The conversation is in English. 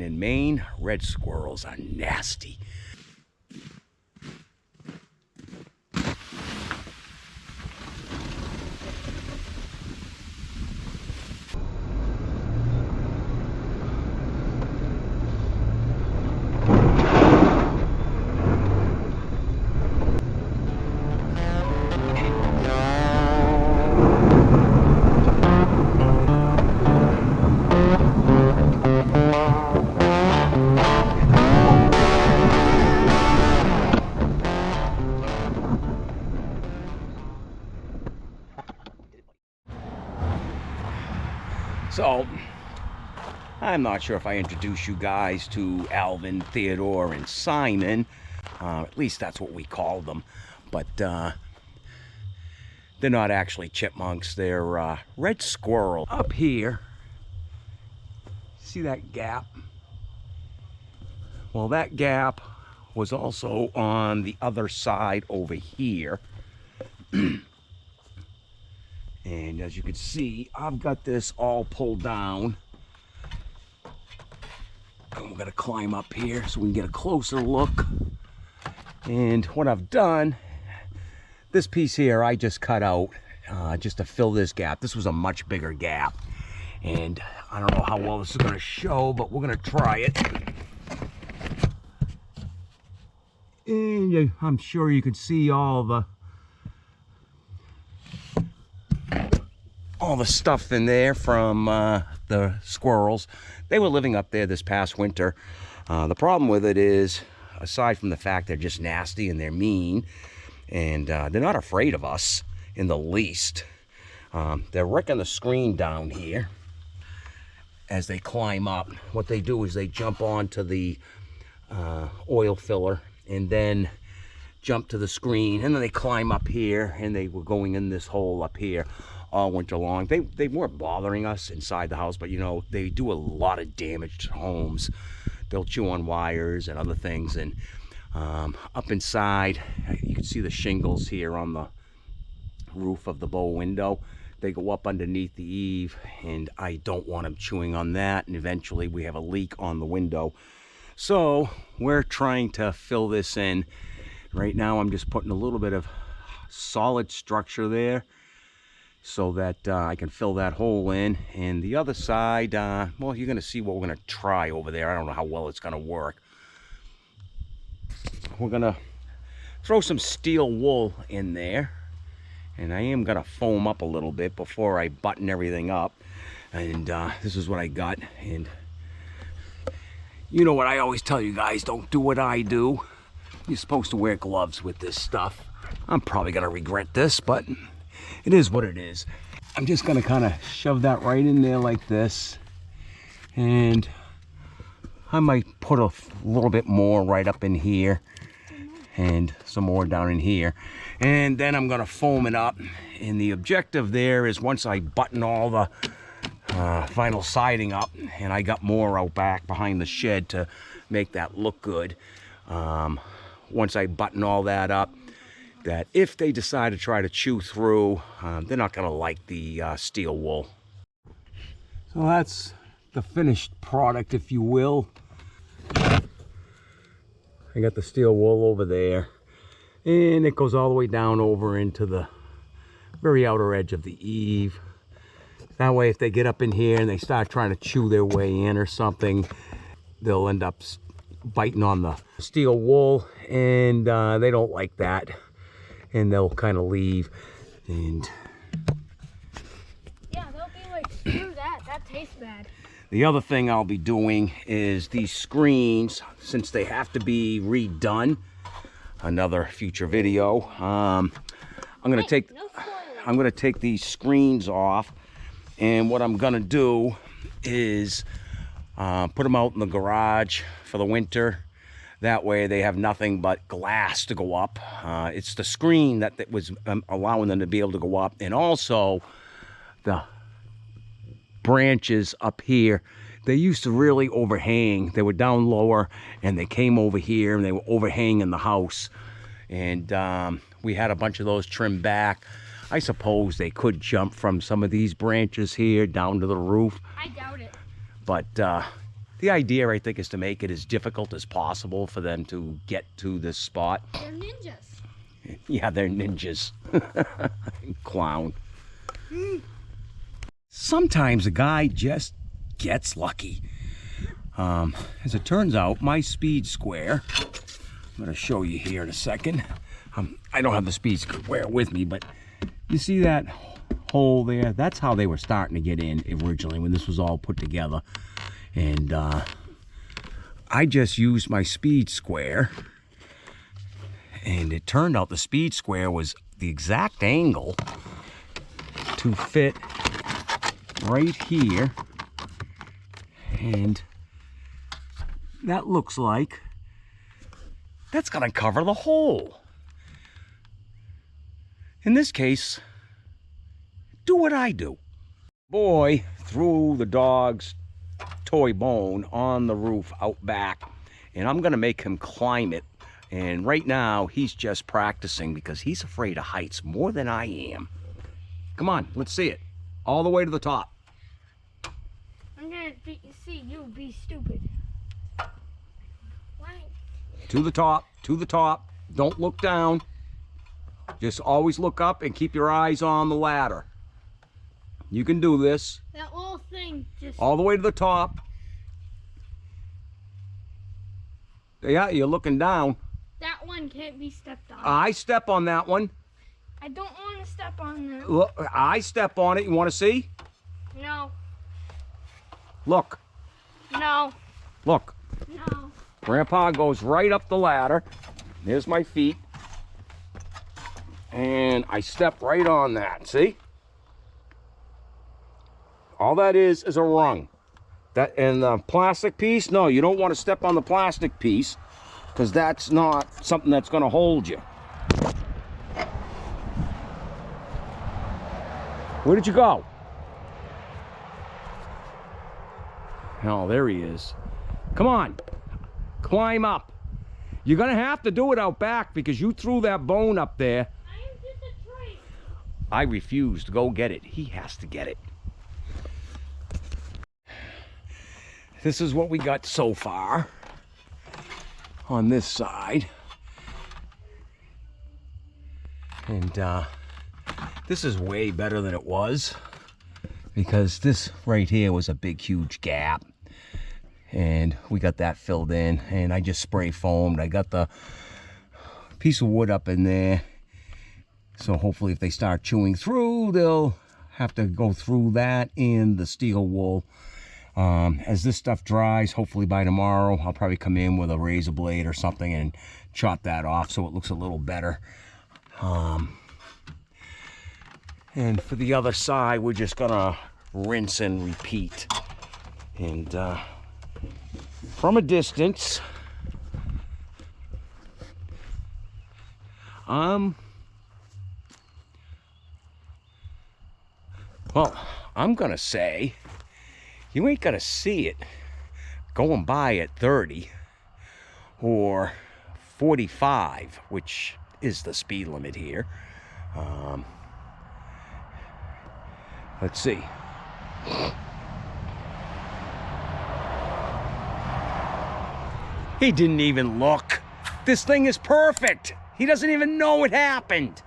In Maine, red squirrels are nasty. So, I'm not sure if I introduced you guys to Alvin, Theodore, and Simon. At least that's what we call them. But they're not actually chipmunks. They're red squirrel. Up here, see that gap? Well, that gap was also on the other side over here. And as you can see, I've got this all pulled down. And we're gonna climb up here so we can get a closer look. And what I've done, this piece here I just cut out just to fill this gap. This was a much bigger gap. And I don't know how well this is gonna show, but we're gonna try it. And I'm sure you can see all the stuff in there from the squirrels. They were living up there this past winter. The problem with it is, aside from the fact they're just nasty and they're mean, and they're not afraid of us in the least. They're wrecking the screen down here as they climb up. What they do is they jump onto the oil filler and then jump to the screen, and then they climb up here, and they were going in this hole up here all winter long. They weren't bothering us inside the house, but you know, they do a lot of damage to homes. They'll chew on wires and other things. And up inside, you can see the shingles here on the roof of the bow window. They go up underneath the eave, and I don't want them chewing on that, and eventually we have a leak on the window. So we're trying to fill this in. Right now I'm just putting a little bit of solid structure there so that I can fill that hole in. And the other side, well, you're gonna see what we're gonna try over there. I don't know how well it's gonna work. We're gonna throw some steel wool in there, and I am gonna foam up a little bit before I button everything up. And this is what I got. And you know what I always tell you guys, don't do what I do. You're supposed to wear gloves with this stuff. I'm probably gonna regret this, but it is what it is. I'm just gonna kind of shove that right in there like this. And I might put a little bit more right up in here and some more down in here. And then I'm gonna foam it up. And the objective there is, once I button all the vinyl siding up, and I got more out back behind the shed to make that look good. Once I button all that up, that if they decide to try to chew through, they're not gonna like the steel wool. So that's the finished product, if you will. I got the steel wool over there, and it goes all the way down over into the very outer edge of the eave. That way, if they get up in here and they start trying to chew their way in or something, they'll end up biting on the steel wool, and they don't like that. And they'll kind of leave. And yeah, they'll be like, screw that, that tastes bad. The other thing I'll be doing is these screens, since they have to be redone, another future video. I'm gonna take these screens off, and what I'm gonna do is put them out in the garage for the winter. That way they have nothing but glass to go up. It's the screen that was allowing them to be able to go up. And also the branches up here, they used to really overhang. They were down lower and they came over here and they were overhanging the house. And we had a bunch of those trimmed back. I suppose they could jump from some of these branches here down to the roof. I doubt it. But The idea, I think, is to make it as difficult as possible for them to get to this spot. They're ninjas. Yeah, they're ninjas. Clown. Sometimes a guy just gets lucky. As it turns out, my speed square, I'm going to show you here in a second. I don't have the speed square with me, but you see that hole there? That's how they were starting to get in originally when this was all put together. And I just used my speed square, and it turned out the speed square was the exact angle to fit right here. And that looks like that's gonna cover the hole. In this case, do what I do. Boy threw the dog's toy bone on the roof out back, and I'm gonna make him climb it. And right now he's just practicing because he's afraid of heights more than I am. Come on, let's see it. All the way to the top. I'm gonna see you be stupid. Why? To the top, to the top. Don't look down. Just always look up and keep your eyes on the ladder. You can do this. That little thing just... All the way to the top. Yeah, you're looking down. That one can't be stepped on. I step on that one. I don't want to step on that. Look, I step on it. You want to see? No. Look. No. Look. No. Grandpa goes right up the ladder. There's my feet. And I step right on that. See? All that is a rung. That and the plastic piece, no, you don't want to step on the plastic piece because that's not something that's going to hold you. Where did you go? Oh, there he is. Come on. Climb up. You're going to have to do it out back because you threw that bone up there. I am just a tree. I refuse to go get it. He has to get it. This is what we got so far on this side. And this is way better than it was because this right here was a big, huge gap. And we got that filled in, and I just spray foamed. I got the piece of wood up in there. So hopefully if they start chewing through, they'll have to go through that in the steel wool. As this stuff dries, hopefully by tomorrow, I'll probably come in with a razor blade or something and chop that off so it looks a little better. And for the other side, we're just gonna rinse and repeat. And from a distance, well, I'm gonna say you ain't gonna see it going by at 30 or 45, which is the speed limit here. Let's see. He didn't even look. This thing is perfect. He doesn't even know it happened.